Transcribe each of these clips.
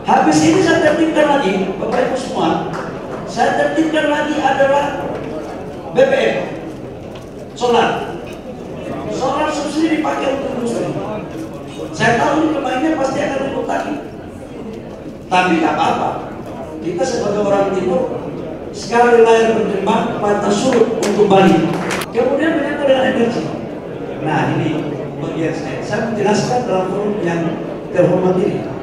Habis ini saya tertibkan lagi, Bapak Ibu semua, saya tertibkan lagi adalah BBM, solar. Solar subsidi dipakai untuk industri. Saya tahu ini pemainnya pasti akan ribut lagi. Tapi nggak apa-apa. Kita sebagai orang timur, sekali layar berkembang, patah surut untuk Bali. Kemudian menyangkut dengan energi. Nah ini bagian saya menjelaskan dalam forum yang terhormat ini.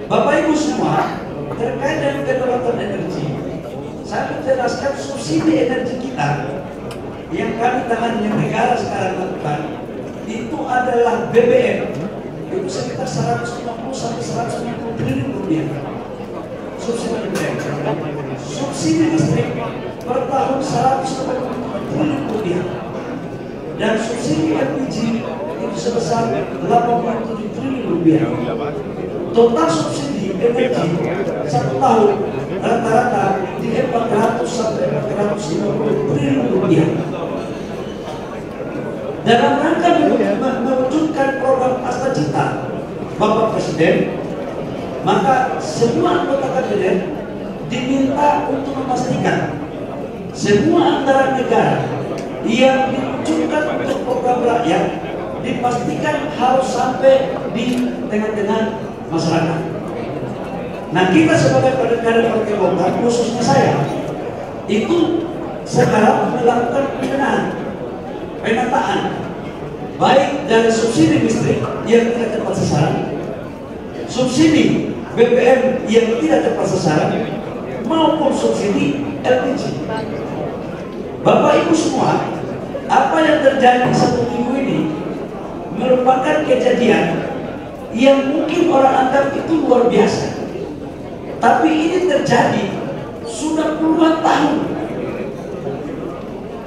Bapak Ibu semua, terkait dengan kedaulatan energi, saya menjelaskan subsidi energi kita yang kami tangani yang negara sekarang lakukan itu adalah BBM, itu sekitar 150 sampai 150 triliun rupiah. Subsidi BBM, subsidi listrik per tahun 150 triliun rupiah, dan subsidi LPG itu sebesar 87 triliun rupiah. Total subsidi energi satu tahun rata-rata di 400 sampai 450 triliun rupiah. Dalam rangka mewujudkan program Asta Cita Bapak Presiden, maka semua anggota kabinet diminta untuk memastikan semua anggaran negara yang diwujudkan untuk program rakyat dipastikan harus sampai di tengah-tengah masyarakat. Nah, kita sebagai kader Partai Golkar, khususnya saya, itu sekarang melakukan penataan baik dari subsidi listrik yang tidak tepat sasaran, subsidi BBM yang tidak tepat sasaran, maupun subsidi LPG. Bapak Ibu semua, apa yang terjadi satu minggu ini merupakan kejadian yang mungkin orang anggap itu luar biasa, tapi ini terjadi sudah puluhan tahun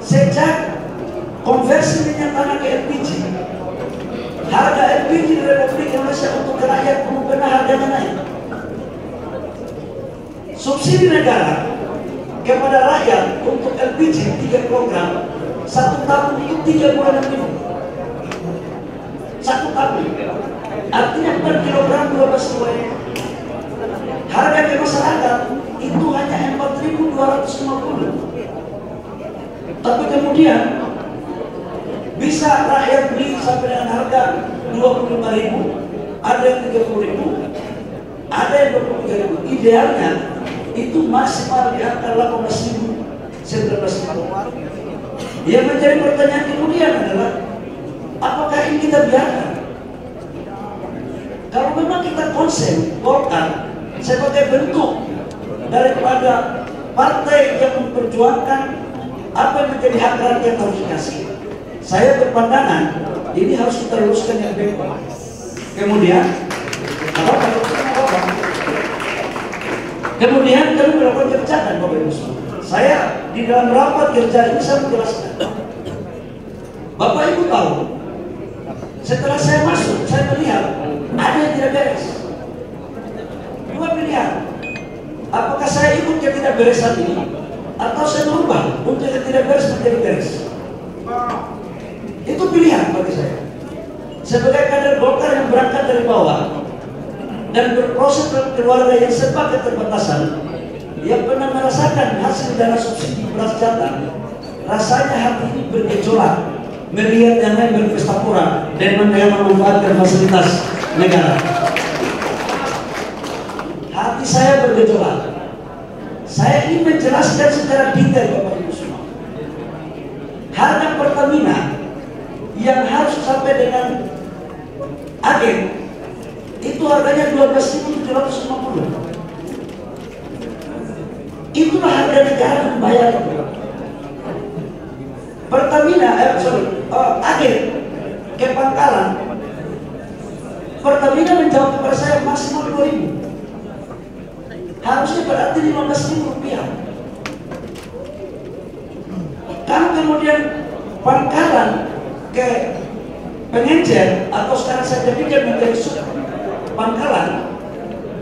sejak konversi minyak tanah ke LPG. Harga LPG di Republik Indonesia untuk rakyat belum pernah harganya naik. Subsidi negara kepada rakyat untuk LPG 3 program satu tahun itu 3 bulan lebih. Satu tahun. Artinya per kilogram 12 rupiah. Harga ke masyarakat itu hanya 4.250. Tapi kemudian bisa rakyat beli sampai dengan harga 25.000, ada yang 30.000, ada yang 23.000. Idealnya itu maksimal di angka 18.000, 19.000. Yang menjadi pertanyaan kemudian adalah, apakah ini kita biarkan? Kalau memang kita konsen Golkar sebagai bentuk daripada partai yang memperjuangkan apa yang menjadi hak rakyat harus dikasih, saya berpandangan ini harus kita luruskan yang baik. Kemudian kami melakukan kebijakan, Bapak Ibu semua. Saya di dalam rapat kerja ini saya menjelaskan. Bapak Ibu tahu, setelah saya masuk, saya melihat ada yang tidak beres. Dua pilihan. Apakah saya ikut yang tidak beresan ini, atau saya berubah untuk yang tidak beres menjadi beres? Itu pilihan bagi saya. Sebagai kader Golkar yang berangkat dari bawah dan berproses dalam keluarga yang serba keterbatasan, yang pernah merasakan hasil dana subsidi beras jatah, rasanya hati ini bergejolak melihat yang lain berpesta pora dan memanfaatkan fasilitas negara. Hati saya bergejolak. Saya ingin menjelaskan secara detail, Bapak Ibu semua. Harga Pertamina yang harus sampai dengan agen itu harganya 12.750. Itulah harga negara membayar. Pertamina, agen ke Pangkalan, Pertamina menjawab kepada saya maksimal 2.000. Harusnya berarti 15.000 rupiah. Kalau kemudian Pangkalan ke Pengencer atau sekarang saya jadikan menjadi sub Pangkalan,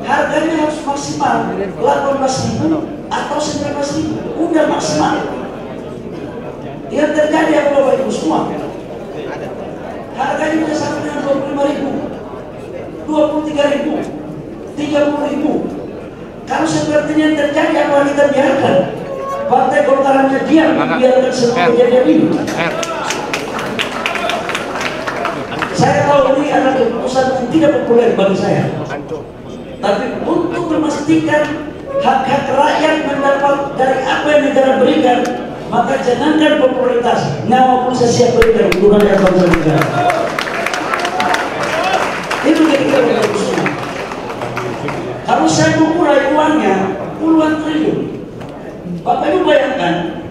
harganya harus maksimal 18.000 atau 19.000. Udah maksimal. Yang terjadi apa Bapak Ibu semua? Harganya bisa sampai dengan 25.000, 23.000, 30.000. 30.000. Kalau sepertinya yang terjadi, apa kita biarkan? Partai Golkar hanya diam biarkan semua kejadian ini. Saya tahu ini adalah keputusan yang tidak populer bagi saya. Tapi untuk memastikan hak-hak rakyat mendapat dari apa yang negara berikan, maka jangankan popularitas, nyawa pun saya siap berikan untuk rakyat bangsa negara. Itu kira-kira semua. Kalau saya mengurai uangnya puluhan triliun, Bapak Ibu bayangkan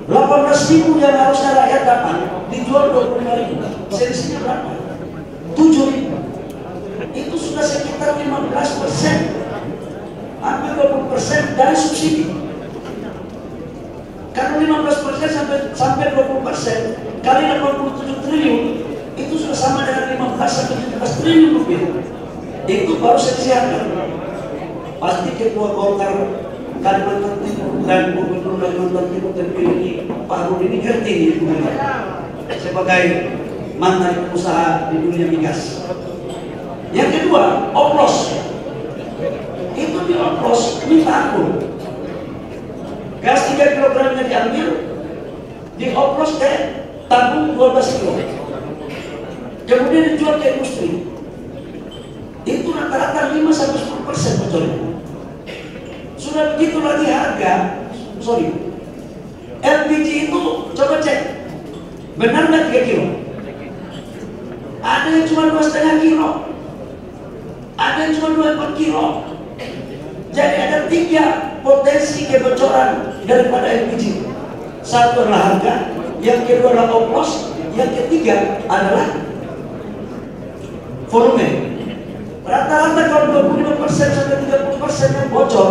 18.000 yang harusnya rakyat dapat dijual 25.000, selisihnya berapa? 7.000. Itu sudah sekitar 15%, hampir 20% dari subsidi. Kalau 15% sampai 20% kali 87 triliun, itu sudah sama dengan 15 sampai 17 triliun rupiah. Itu baru selisih harga. Pasti Ketua Golkar Kalimantan Timur dan Gubernur Kalimantan Timur terpilih Pak Rudi ini ngerti ini sebagai mantan pengusaha di dunia migas. Yang kedua, oplos. Itu dioplos, minta ampun. Gas 3 kilogramnya diambil, dioplos ke tabung 12 kilo. Kemudian dijual ke industri. Itu rata-rata 5-10% bocornya. Sudah begitu lagi harga, LPG itu coba cek, benar nggak 3 kilo? Ada yang cuma 2,5 kilo, ada yang cuma 2,4 kilo. Jadi ada 3 potensi kebocoran daripada LPG. Satu adalah harga, yang kedua adalah oplos, yang ketiga adalah volume. Rata-rata kalau 25% sampai 30% yang bocor,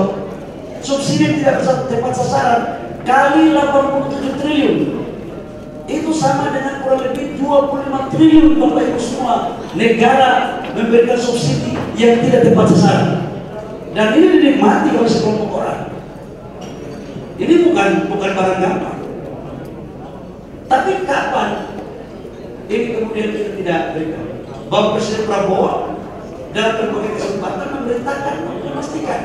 subsidi tidak bisa tepat sasaran kali 87 triliun, itu sama dengan kurang lebih 25 triliun Bapak Ibu semua. Negara memberikan subsidi yang tidak tepat sasaran, dan ini dinikmati oleh sekelompok orang. Ini bukan barang gampang. Tapi kapan ini kemudian kita tidak berikan? Bapak Presiden Prabowo dalam berbagai kesempatan memerintahkan memastikan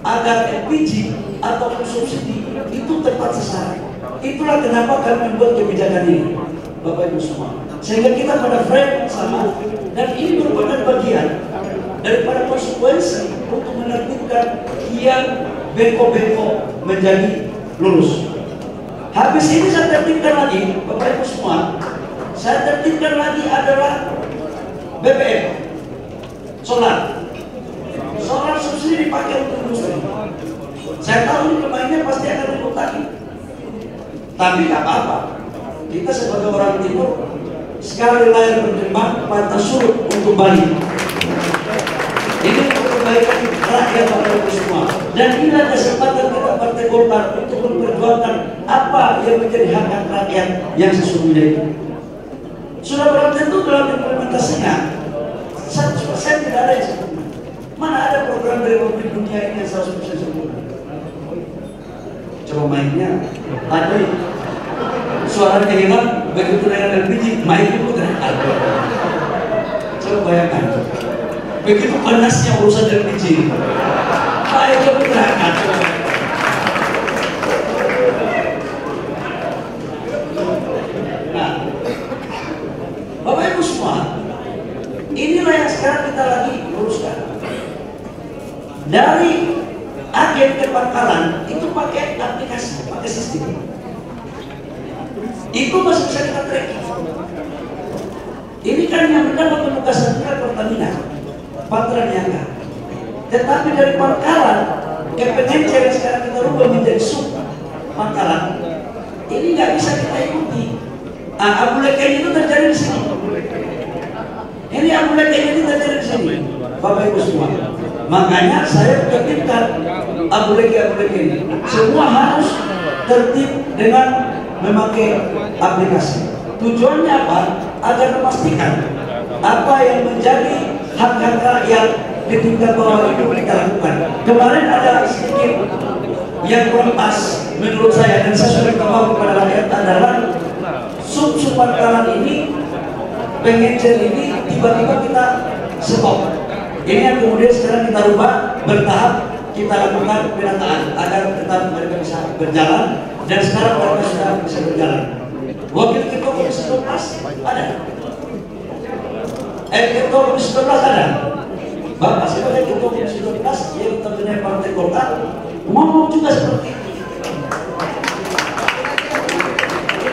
agar LPG atau subsidi itu tepat sasaran. Itulah kenapa kami membuat kebijakan ini, Bapak Ibu semua, sehingga kita pada frame sama, dan ini merupakan bagian daripada konsekuensi untuk menertibkan yang beko-beko menjadi lurus. Habis ini saya tertibkan lagi, Bapak Ibu semua, saya tertibkan lagi adalah BBM, solar. Solar subsidi dipakai untuk industri. Saya tahu ini pemainnya pasti akan ribut lagi, tapi nggak apa-apa. Kita sebagai orang timur, sekali layar berkembang, patah surut untuk Bali. Ini untuk kebaikan rakyat Bapak Ibu semua. Dan inilah kesempatan kita Partai Golkar untuk memperjuangkan apa yang menjadi hak rakyat yang sesungguhnya itu. Sudah barang tentu dalam implementasinya 100% tidak ada yang sempurna. Mana ada program dari Republik Dunia ini yang 100% sempurna? Coba mainnya, tadi suaranya hilang, begitu dengan LPG, mainnya putar. Coba bayangkan, begitu panasnya urusan LPG, mainnya putar. Nah, Bapak Ibu semua, inilah yang sekarang kita lagi luruskan. Dari agen ke pangkalan itu pakai aplikasi, pakai sistem. Itu masih bisa kita tracking. Ini kan yang mendapat penugasan kita Pertamina, Patra Niaga. Tetapi dari pangkalan ke pengencer yang sekarang kita rubah menjadi sub pangkalan, ini nggak bisa kita ikuti. Abu leken itu terjadi di sini. Ini abu leken itu terjadi di sini, Bapak Ibu semua. Makanya saya tertibkan abu leken ini. Semua harus tertib dengan memakai aplikasi. Tujuannya apa? Agar memastikan apa yang menjadi hak-hak rakyat di tingkat bawah itu kita lakukan. Kemarin ada sedikit yang kurang pas menurut saya, dan saya sudah beritahu kepada rakyat adalah sub pangkalan ini, pengencer ini tiba-tiba kita stop. Ini yang kemudian sekarang kita rubah bertahap, kita lakukan penataan agar tetap mereka bisa berjalan, dan sekarang mereka sudah bisa berjalan. Wakil Ketua Komisi 12 ada, Ketua Komisi 12 ada. Bapak sebagai Ketua Komisi 12 yang tentunya Partai Golkar ngomong juga seperti itu.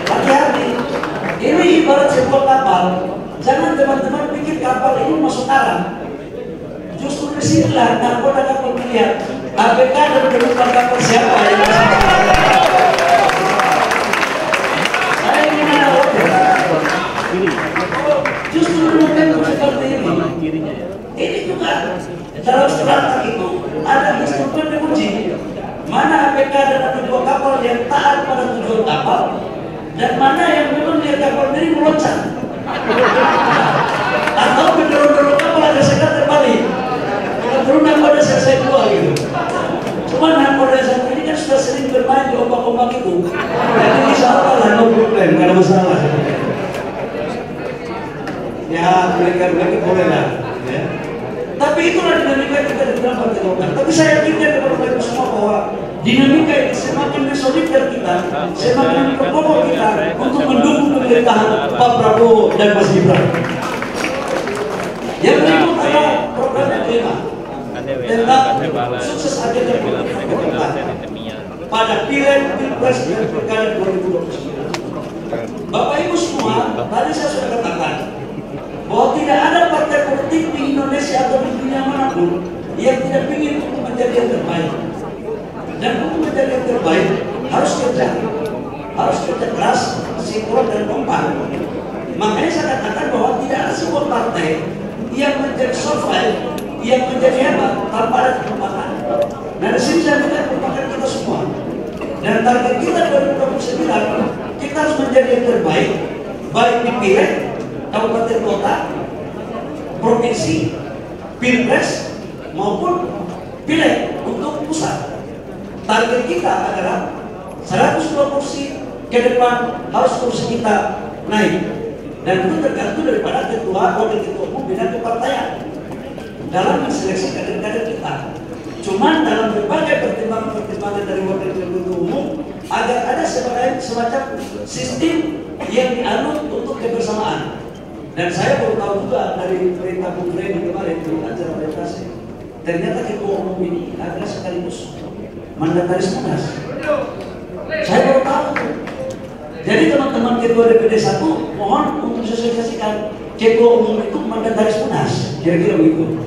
Hati-hati, ini ibarat sebuah kapal. Jangan teman-teman pikir kapal ini masuk arang. Justru disinilah nakoda kapal melihat ABK dan penumpang kapal siapa yang masuk arang. Saya ingin justru bukan seperti ini. Ini juga dalam sejarah itu ada instrumen diuji mana ABK dan anak buah kapal yang taat pada tujuan kapal, dan mana yang memang dia kapal ini meloncat atau mendorong-dorong kapal ada sekat terbalik, turun nakoda selesai dua gitu. Cuma nakoda satu ini kan sudah sering bermain di ombak-ombak itu, jadi insya Allah lah no problem, nggak ada masalah. Ya mereka boleh lah ya. Tapi itulah dinamika kita di dalam Partai Golkar. Tapi saya yakinkan kepada mereka semua bahwa dinamika ini semakin mensolidkan kita, semakin memperkokoh kita untuk mendukung pemerintahan Pak Prabowo dan Mas Gibran. Yang berikut adalah program yang kelima tentang sukses agenda politik pemerintah pada pileg, pilpres, dan pilkada 2029. Bapak Ibu semua, tadi saya sudah katakan bahwa tidak ada partai politik di Indonesia atau di dunia manapun yang tidak ingin untuk menjadi yang terbaik. Dan untuk menjadi yang terbaik harus kerja keras, sinkron dan kompak. Makanya saya katakan bahwa tidak ada sebuah partai yang menjadi survive, yang menjadi hebat tanpa ada kekompakan. Nah di sini saya minta kekompakan kita semua. Dan target kita 2029, kita harus menjadi yang terbaik, baik di pileg, kabupaten kota, provinsi, pilpres maupun pileg untuk pusat. Target kita adalah 102 kursi ke depan harus kursi kita naik, dan itu tergantung daripada ketua wakil ketua umum bidang kepartaian dalam menseleksi kader-kader kita. Cuman dalam berbagai pertimbangan dari wakil ketua umum agar ada semacam sistem yang dianut untuk kebersamaan. Dan saya baru tahu juga dari perintah Bung Freddy kemarin di acara presentasi, ternyata ketua umum ini adalah sekaligus mandataris Munas. Saya baru tahu. Jadi teman-teman ketua DPD 1 mohon untuk sosialisasikan ketua umum itu mandataris Munas, kira-kira begitu.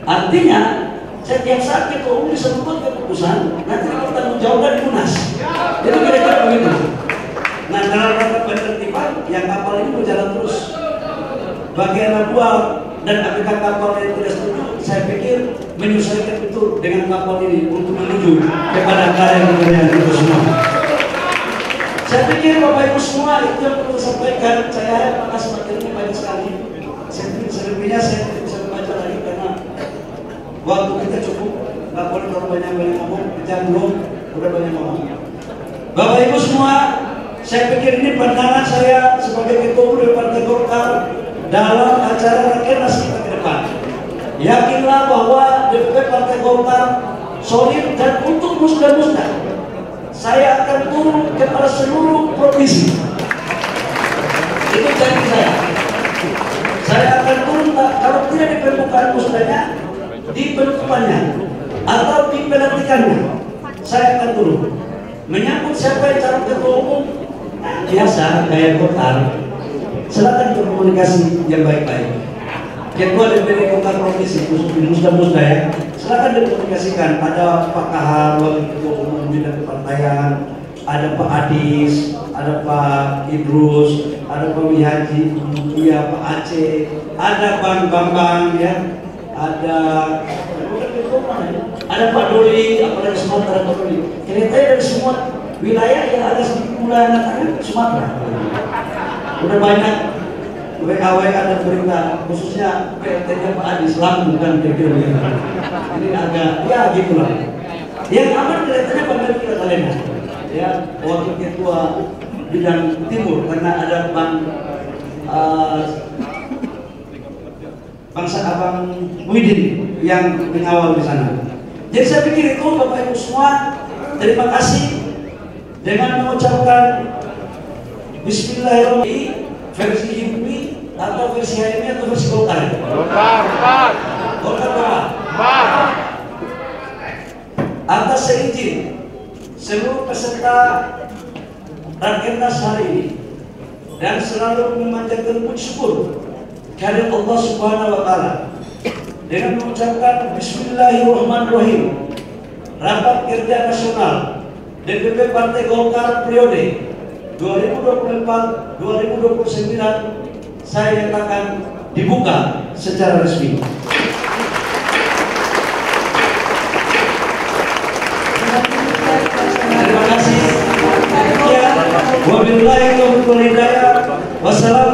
Artinya setiap saat ketua umum bisa membuat keputusan, nanti bertanggung jawab di Munas. Jadi kira-kira begitu. Nah dalam rangka penertiban yang kapal ini berjalan terus. Bagi anak buah dan ABK kapal yang tidak setuju, saya pikir menyesuaikan betul dengan kapal ini untuk menuju kepada karya kita semua. Saya pikir Bapak Ibu semua itu yang perlu sampaikan. Saya harap makasih materinya banyak sekali. Selebihnya saya tidak bisa membaca lagi karena waktu kita cukup. Nggak boleh terlalu banyak ngomong. Jangan belum, udah banyak ngomong. Bapak Ibu semua, saya pikir ini pandangan saya sebagai ketua umum dari Partai Golkar dalam acara Rakernas kita ke depan. Yakinlah bahwa DPP Partai Golkar solid, dan untuk musda-musda saya akan turun kepada seluruh provinsi. Itu janji saya. Saya akan turun, kalau tidak di pembukaan musdanya, di penutupannya atau di pelantikannya, saya akan turun. Menyambut siapa yang calon ketua umum, biasa kayak Golkar. Silakan berkomunikasi yang baik-baik. Ketua DPD Golkar Provinsi khusus di musda-musda ya, silakan dikomunikasikan. Ada Pak Kahar, Wakil Ketua Umum Bidang Kepartaian, ada Pak Adis, ada Pak Idrus, ada Pak Wihaji, iya Pak Aceh, ada Bang Bambang ya, ada Pak Doli, apalagi Sumatera Pak Doli. Kira-kira dari semua wilayah yang ada sedikit mulai anak Sumatera. Udah banyak WA dan berita, khususnya PLT-nya Pak Adis, Lampung kan kira-kira begitu. Ini agak, ya gitulah. Yang aman kelihatannya panggil kita kalian ya, wakil ketua bidang timur, karena ada Bang bangsa Abang Widin yang mengawal di sana. Jadi saya pikir itu Bapak Ibu semua, terima kasih dengan mengucapkan Bismillahirrahmanirrahim versi HIPMI atau versi HIPMI atau versi Golkar. Golkar. Atas seizin seluruh peserta Rakernas hari ini dan selalu memanjatkan puji syukur kehadirat Allah Subhanahu wa Ta'ala dengan mengucapkan Bismillahirrahmanirrahim. Rapat Kerja Nasional DPP Partai Golkar periode 2024-2029 saya nyatakan dibuka secara resmi. Terima kasih. Wabillahi taufiq wal hidayah. Wassalamu